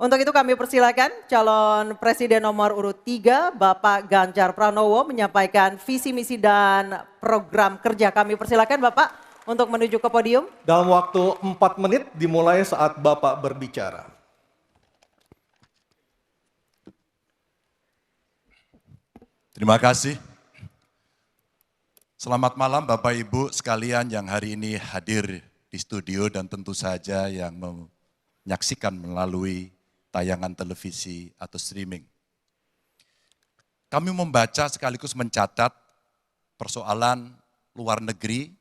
Untuk itu kami persilakan calon presiden nomor urut 3 Bapak Ganjar Pranowo menyampaikan visi misi dan program kerja. Kami persilakan Bapak untuk menuju ke podium. Dalam waktu 4 menit dimulai saat Bapak berbicara. Terima kasih. Selamat malam Bapak Ibu sekalian yang hari ini hadir di studio dan tentu saja yang menyaksikan melalui tayangan televisi atau streaming. Kami membaca sekaligus mencatat persoalan luar negeri,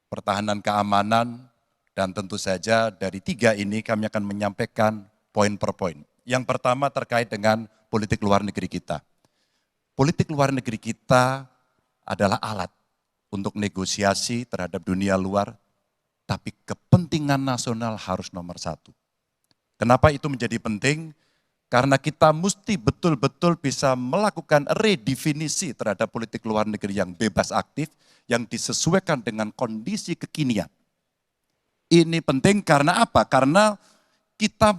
pertahanan keamanan, dan tentu saja dari 3 ini kami akan menyampaikan poin per poin. Yang pertama terkait dengan politik luar negeri kita. Politik luar negeri kita adalah alat untuk negosiasi terhadap dunia luar, tapi kepentingan nasional harus nomor 1. Kenapa itu menjadi penting? Karena kita mesti betul-betul bisa melakukan redefinisi terhadap politik luar negeri yang bebas aktif, yang disesuaikan dengan kondisi kekinian. Ini penting karena apa? Karena kita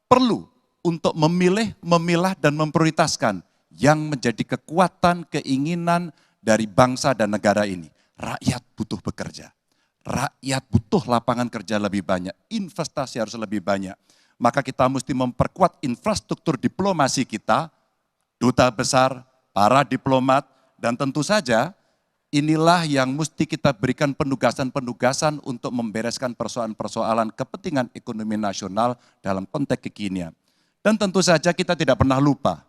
perlu untuk memilih, memilah, dan memprioritaskan yang menjadi kekuatan, keinginan dari bangsa dan negara ini. Rakyat butuh bekerja. Rakyat butuh lapangan kerja lebih banyak, investasi harus lebih banyak. Maka kita mesti memperkuat infrastruktur diplomasi kita, duta besar, para diplomat, dan tentu saja inilah yang mesti kita berikan penugasan-penugasan untuk membereskan persoalan-persoalan kepentingan ekonomi nasional dalam konteks kekinian. Dan tentu saja kita tidak pernah lupa,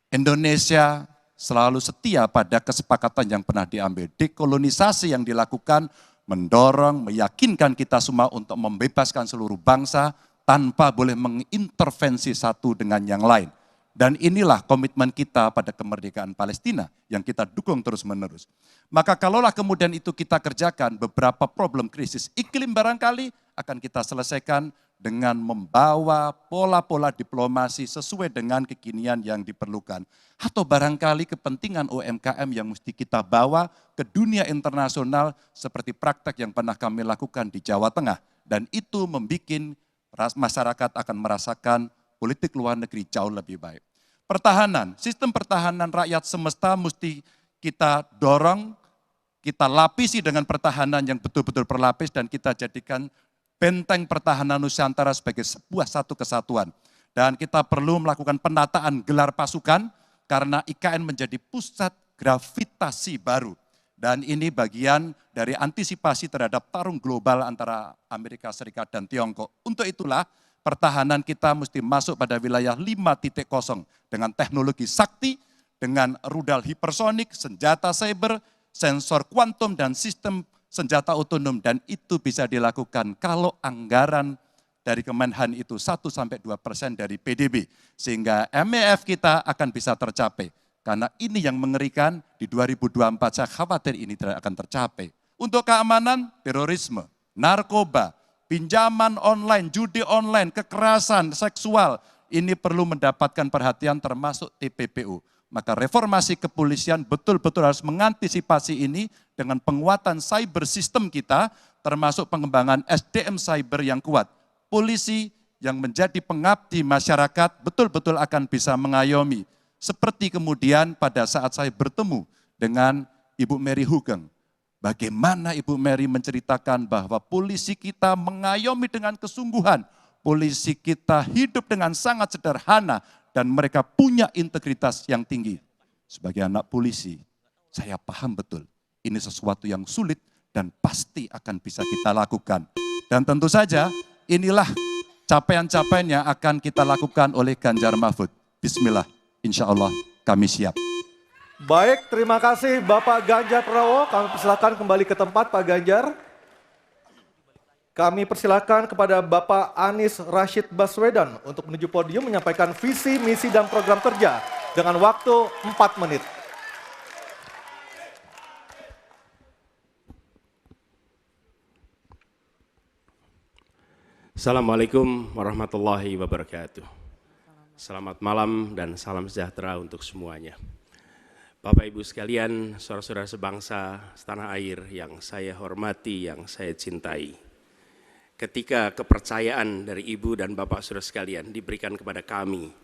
Indonesia selalu setia pada kesepakatan yang pernah diambil. Dekolonisasi yang dilakukan mendorong, meyakinkan kita semua untuk membebaskan seluruh bangsa tanpa boleh mengintervensi satu dengan yang lain. Dan inilah komitmen kita pada kemerdekaan Palestina yang kita dukung terus-menerus. Maka kalaulah kemudian itu kita kerjakan, beberapa problem krisis iklim barangkali akan kita selesaikan dengan membawa pola-pola diplomasi sesuai dengan kekinian yang diperlukan. Atau barangkali kepentingan UMKM yang mesti kita bawa ke dunia internasional seperti praktek yang pernah kami lakukan di Jawa Tengah. Dan itu membuat masyarakat akan merasakan politik luar negeri jauh lebih baik. Pertahanan, sistem pertahanan rakyat semesta mesti kita dorong, kita lapisi dengan pertahanan yang betul-betul berlapis dan kita jadikan benteng pertahanan Nusantara sebagai sebuah satu kesatuan. Dan kita perlu melakukan penataan gelar pasukan karena IKN menjadi pusat gravitasi baru. Dan ini bagian dari antisipasi terhadap tarung global antara Amerika Serikat dan Tiongkok. Untuk itulah pertahanan kita mesti masuk pada wilayah 5.0 dengan teknologi sakti, dengan rudal hipersonik, senjata cyber, sensor kuantum, dan sistem senjata otonom. Dan itu bisa dilakukan kalau anggaran dari Kemenhan itu 1-2% dari PDB. Sehingga MEF kita akan bisa tercapai. Karena ini yang mengerikan di 2024 saya khawatir ini tidak akan tercapai. Untuk keamanan, terorisme, narkoba, pinjaman online, judi online, kekerasan seksual, ini perlu mendapatkan perhatian termasuk TPPU. Maka reformasi kepolisian betul-betul harus mengantisipasi ini dengan penguatan cyber system kita, termasuk pengembangan SDM cyber yang kuat. Polisi yang menjadi pengabdi masyarakat betul-betul akan bisa mengayomi. Seperti kemudian pada saat saya bertemu dengan Ibu Mary Hugeng. Bagaimana Ibu Mary menceritakan bahwa polisi kita mengayomi dengan kesungguhan. Polisi kita hidup dengan sangat sederhana dan mereka punya integritas yang tinggi. Sebagai anak polisi, saya paham betul ini sesuatu yang sulit dan pasti akan bisa kita lakukan. Dan tentu saja inilah capaian-capaian yang akan kita lakukan oleh Ganjar Mahfud. Bismillah. Insya Allah kami siap. Baik, terima kasih Bapak Ganjar Pranowo. Kami persilakan kembali ke tempat Pak Ganjar. Kami persilakan kepada Bapak Anies Rashid Baswedan untuk menuju podium menyampaikan visi, misi, dan program kerja dengan waktu 4 menit. Assalamualaikum warahmatullahi wabarakatuh. Selamat malam dan salam sejahtera untuk semuanya. Bapak Ibu sekalian, saudara-saudara sebangsa setanah air yang saya hormati, yang saya cintai. Ketika kepercayaan dari Ibu dan Bapak Saudara sekalian diberikan kepada kami,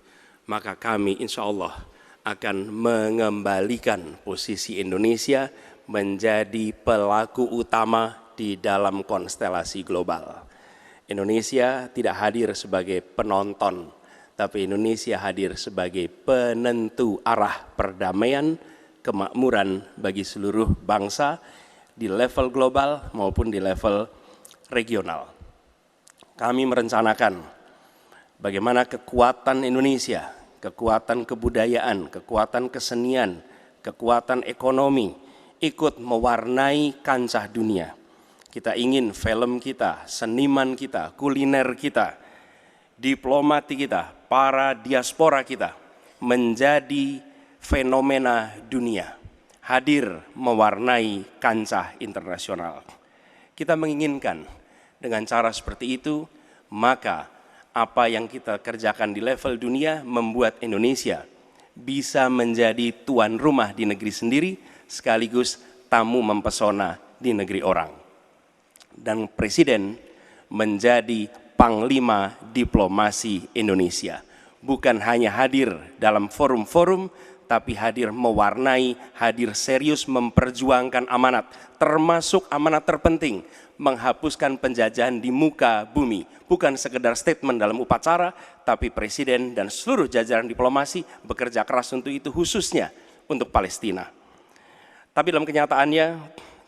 maka kami insya Allah akan mengembalikan posisi Indonesia menjadi pelaku utama di dalam konstelasi global. Indonesia tidak hadir sebagai penonton, tapi Indonesia hadir sebagai penentu arah perdamaian, kemakmuran bagi seluruh bangsa di level global maupun di level regional. Kami merencanakan bagaimana kekuatan Indonesia, kekuatan kebudayaan, kekuatan kesenian, kekuatan ekonomi ikut mewarnai kancah dunia. Kita ingin film kita, seniman kita, kuliner kita, diplomati kita, para diaspora kita menjadi fenomena dunia, hadir mewarnai kancah internasional. Kita menginginkan dengan cara seperti itu, maka apa yang kita kerjakan di level dunia membuat Indonesia bisa menjadi tuan rumah di negeri sendiri, sekaligus tamu mempesona di negeri orang. Dan Presiden menjadi panglima diplomasi Indonesia. Bukan hanya hadir dalam forum-forum, tapi hadir mewarnai, hadir serius memperjuangkan amanat, termasuk amanat terpenting, menghapuskan penjajahan di muka bumi. Bukan sekedar statement dalam upacara, tapi Presiden dan seluruh jajaran diplomasi bekerja keras untuk itu, khususnya untuk Palestina. Tapi dalam kenyataannya,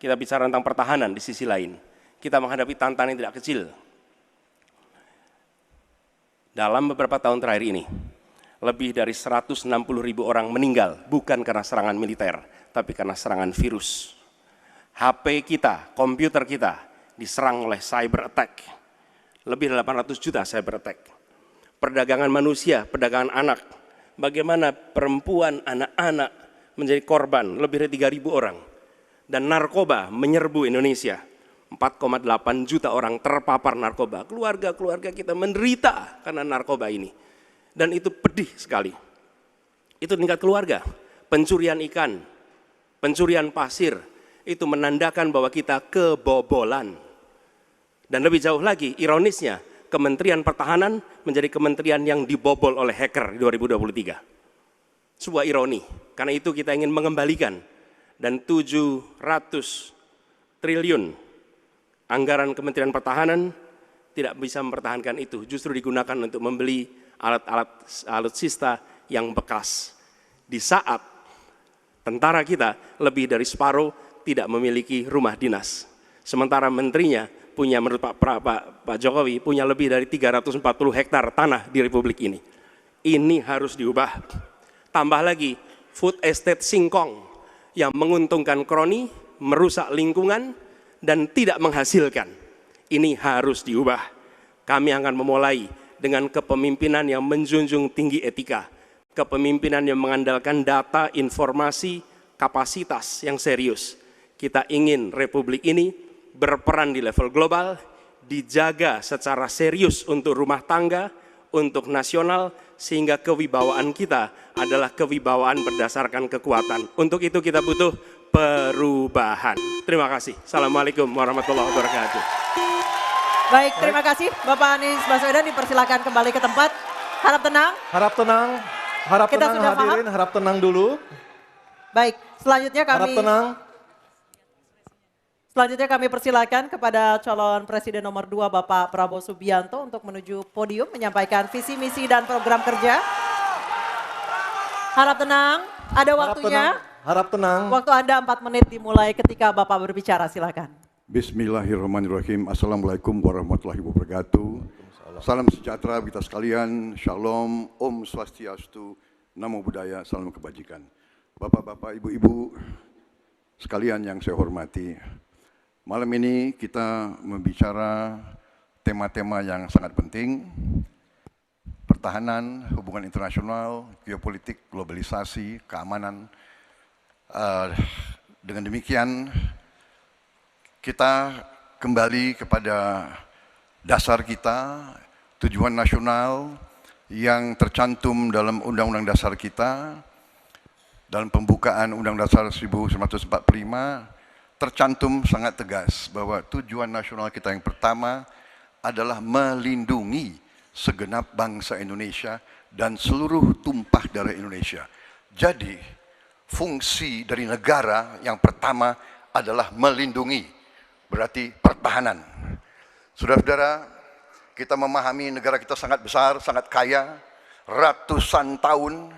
kita bicara tentang pertahanan di sisi lain. Kita menghadapi tantangan yang tidak kecil. Dalam beberapa tahun terakhir ini, lebih dari 160.000 orang meninggal, bukan karena serangan militer, tapi karena serangan virus. HP kita, komputer kita, diserang oleh cyber attack. Lebih dari 800 juta cyber attack. Perdagangan manusia, perdagangan anak. Bagaimana perempuan, anak-anak menjadi korban, lebih dari 3.000 orang. Dan narkoba menyerbu Indonesia. 4,8 juta orang terpapar narkoba. Keluarga-keluarga kita menderita karena narkoba ini. Dan itu pedih sekali. Itu tingkat keluarga. Pencurian ikan, pencurian pasir, itu menandakan bahwa kita kebobolan. Dan lebih jauh lagi, ironisnya, Kementerian Pertahanan menjadi kementerian yang dibobol oleh hacker di 2023. Sebuah ironi, karena itu kita ingin mengembalikan. Dan 700 triliun anggaran Kementerian Pertahanan tidak bisa mempertahankan itu, justru digunakan untuk membeli alat-alat alutsista yang bekas. Di saat tentara kita lebih dari separuh tidak memiliki rumah dinas. Sementara menterinya punya, menurut Pak Jokowi, punya lebih dari 340 hektar tanah di Republik ini. Ini harus diubah. Tambah lagi, food estate singkong yang menguntungkan kroni, merusak lingkungan, dan tidak menghasilkan. Ini harus diubah. Kami akan memulai dengan kepemimpinan yang menjunjung tinggi etika, kepemimpinan yang mengandalkan data, informasi, kapasitas yang serius. Kita ingin Republik ini berperan di level global, dijaga secara serius untuk rumah tangga, untuk nasional, sehingga kewibawaan kita adalah kewibawaan berdasarkan kekuatan. Untuk itu kita butuh perubahan. Terima kasih. Assalamualaikum warahmatullahi wabarakatuh. Baik, terima kasih Bapak Anies Baswedan, dipersilakan kembali ke tempat. Harap tenang. Harap tenang, harap Kita tenang sudah hadirin, harap tenang dulu. Baik, selanjutnya Harap tenang. kami persilakan kepada calon Presiden nomor 2 Bapak Prabowo Subianto untuk menuju podium menyampaikan visi misi dan program kerja. Harap tenang, ada waktunya. Harap tenang. Waktu Anda 4 menit dimulai ketika Bapak berbicara, silakan. Bismillahirrahmanirrahim. Assalamualaikum warahmatullahi wabarakatuh. Salam sejahtera kita sekalian. Shalom, Om Swastiastu, Namo Buddhaya, salam kebajikan. Bapak-bapak, ibu-ibu sekalian yang saya hormati. Malam ini kita membicara tema-tema yang sangat penting. Pertahanan, hubungan internasional, geopolitik, globalisasi, keamanan. Dengan demikian, kita kembali kepada dasar kita, tujuan nasional yang tercantum dalam Undang-Undang Dasar kita, dalam pembukaan Undang-Undang Dasar 1945, tercantum sangat tegas bahwa tujuan nasional kita yang pertama adalah melindungi segenap bangsa Indonesia dan seluruh tumpah darah Indonesia. Jadi, fungsi dari negara yang pertama adalah melindungi, berarti pertahanan. Saudara-saudara, kita memahami negara kita sangat besar, sangat kaya, ratusan tahun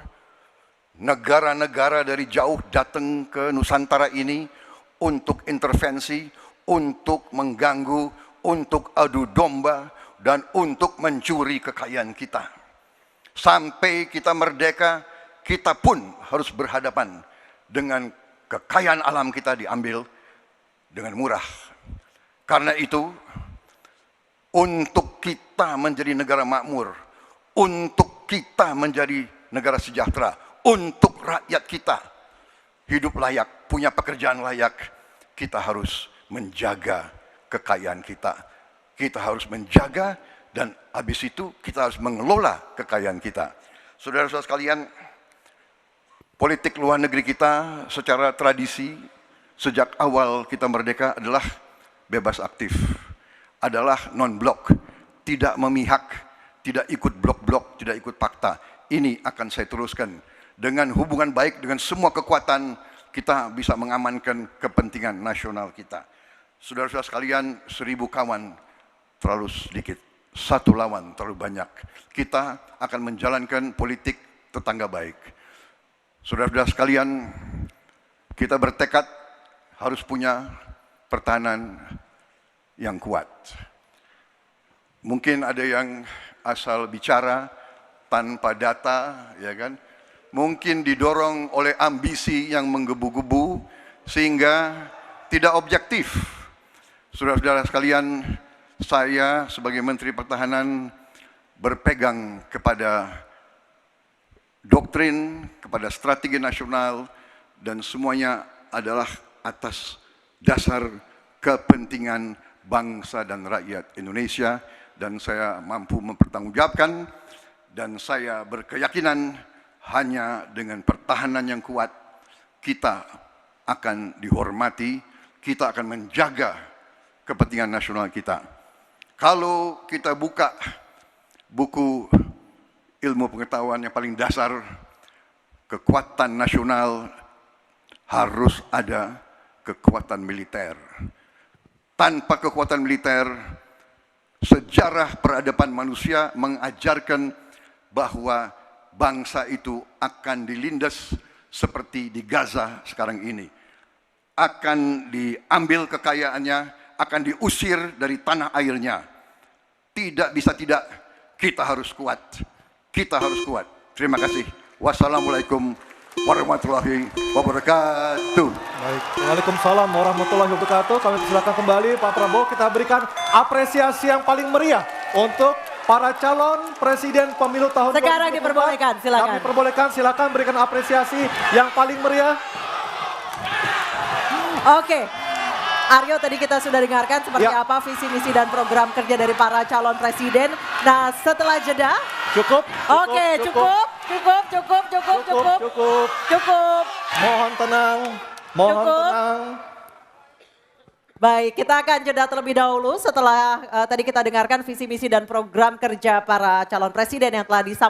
negara-negara dari jauh datang ke Nusantara ini untuk intervensi, untuk mengganggu, untuk adu domba, dan untuk mencuri kekayaan kita. Sampai kita merdeka, kita pun harus berhadapan dengan kekayaan alam kita diambil dengan murah. Karena itu, untuk kita menjadi negara makmur, untuk kita menjadi negara sejahtera, untuk rakyat kita hidup layak, punya pekerjaan layak, kita harus menjaga kekayaan kita. Kita harus menjaga dan habis itu kita harus mengelola kekayaan kita. Saudara-saudara sekalian, politik luar negeri kita secara tradisi sejak awal kita merdeka adalah bebas aktif, adalah non-blok, tidak memihak, tidak ikut blok-blok, tidak ikut fakta. Ini akan saya teruskan. Dengan hubungan baik dengan semua kekuatan, kita bisa mengamankan kepentingan nasional kita. Saudara-saudara sekalian, 1000 kawan terlalu sedikit, 1 lawan terlalu banyak. Kita akan menjalankan politik tetangga baik. Saudara-saudara sekalian, kita bertekad harus punya pertahanan yang kuat. Mungkin ada yang asal bicara tanpa data, ya kan? Mungkin didorong oleh ambisi yang menggebu-gebu sehingga tidak objektif. Saudara-saudara sekalian, saya sebagai Menteri Pertahanan berpegang kepada doktrin, kepada strategi nasional, dan semuanya adalah atas dasar kepentingan bangsa dan rakyat Indonesia, dan saya mampu mempertanggungjawabkan, dan saya berkeyakinan hanya dengan pertahanan yang kuat kita akan dihormati, kita akan menjaga kepentingan nasional kita. Kalau kita buka buku ilmu pengetahuan yang paling dasar, kekuatan nasional harus ada kekuatan militer. Tanpa kekuatan militer, sejarah peradaban manusia mengajarkan bahwa bangsa itu akan dilindas seperti di Gaza sekarang ini. Akan diambil kekayaannya, akan diusir dari tanah airnya. Tidak bisa tidak, kita harus kuat. Kita harus kuat. Terima kasih. Wassalamualaikum warahmatullahi wabarakatuh. Baik, Waalaikumsalam warahmatullahi wabarakatuh. Kami persilakan kembali Pak Prabowo, kita berikan apresiasi yang paling meriah untuk para calon presiden pemilu tahun 2024. Sekarang diperbolehkan, silakan. Kami perbolehkan, silakan berikan apresiasi yang paling meriah. Oke, Aryo, tadi kita sudah dengarkan seperti Ya. apa visi misi dan program kerja dari para calon presiden. Nah, setelah jeda, Cukup. oke, cukup. Mohon tenang, mohon Cukup. tenang. Baik, kita akan jeda terlebih dahulu setelah tadi kita dengarkan visi misi dan program kerja para calon presiden yang telah disampaikan.